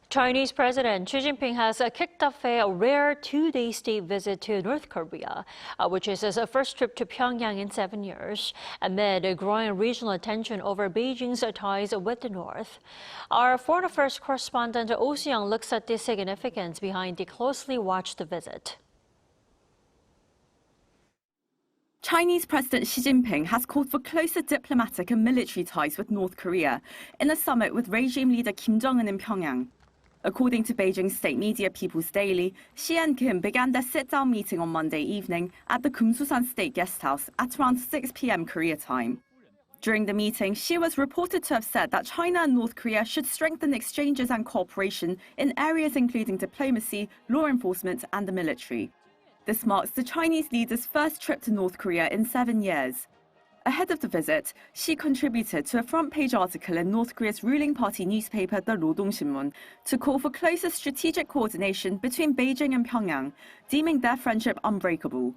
Chinese President Xi Jinping has kicked off a rare two-day state visit to North Korea, which is his first trip to Pyongyang in 7 years, amid growing regional tension over Beijing's ties with the North. Our foreign affairs correspondent Oh Soo-young looks at the significance behind the closely watched visit. Chinese President Xi Jinping has called for closer diplomatic and military ties with North Korea in a summit with regime leader Kim Jong-un in Pyongyang. According to Beijing state media People's Daily, Xi and Kim began their sit-down meeting on Monday evening at the Kumsusan State Guesthouse at around 6 p.m. Korea time. During the meeting, Xi was reported to have said that China and North Korea should strengthen exchanges and cooperation in areas including diplomacy, law enforcement, and the military. This marks the Chinese leader's first trip to North Korea in 7 years. Ahead of the visit, Xi contributed to a front-page article in North Korea's ruling party newspaper, the Rodong-sinmun, to call for closer strategic coordination between Beijing and Pyongyang, deeming their friendship unbreakable.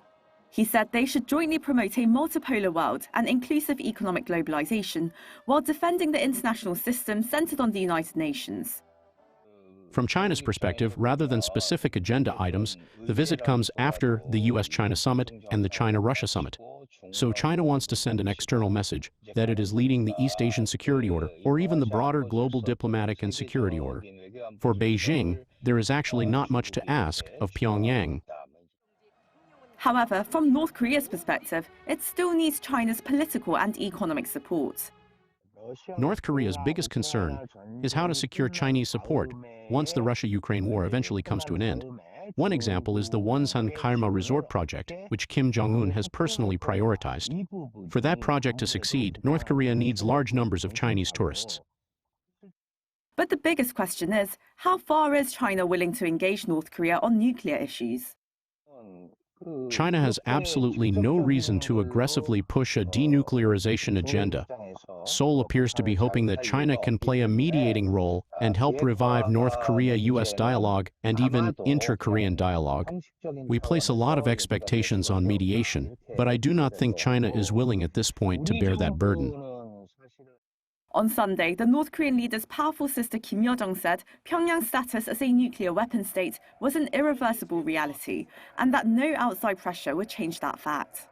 He said they should jointly promote a multipolar world and inclusive economic globalization, while defending the international system centered on the United Nations. From China's perspective, rather than specific agenda items, the visit comes after the U.S.-China summit and the China-Russia summit. So China wants to send an external message that it is leading the East Asian Security Order, or even the broader global diplomatic and security order. For Beijing, there is actually not much to ask of Pyongyang. However, from North Korea's perspective, it still needs China's political and economic support. North Korea's biggest concern is how to secure Chinese support once the Russia-Ukraine war eventually comes to an end. One example is the Wonsan Karma Resort project, which Kim Jong-un has personally prioritized. For that project to succeed, North Korea needs large numbers of Chinese tourists. But the biggest question is, how far is China willing to engage North Korea on nuclear issues? China has absolutely no reason to aggressively push a denuclearization agenda. Seoul appears to be hoping that China can play a mediating role and help revive North Korea-US dialogue and even inter-Korean dialogue. We place a lot of expectations on mediation, but I do not think China is willing at this point to bear that burden. On Sunday, the North Korean leader's powerful sister Kim Yo-jong said Pyongyang's status as a nuclear weapon state was an irreversible reality, and that no outside pressure would change that fact.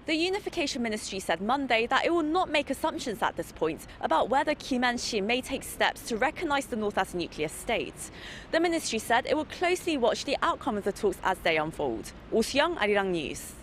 The Unification Ministry said Monday that it will not make assumptions at this point about whether Kim and Xi may take steps to recognize the North as a nuclear state. The ministry said it will closely watch the outcome of the talks as they unfold. Oh Soo-young, Arirang News.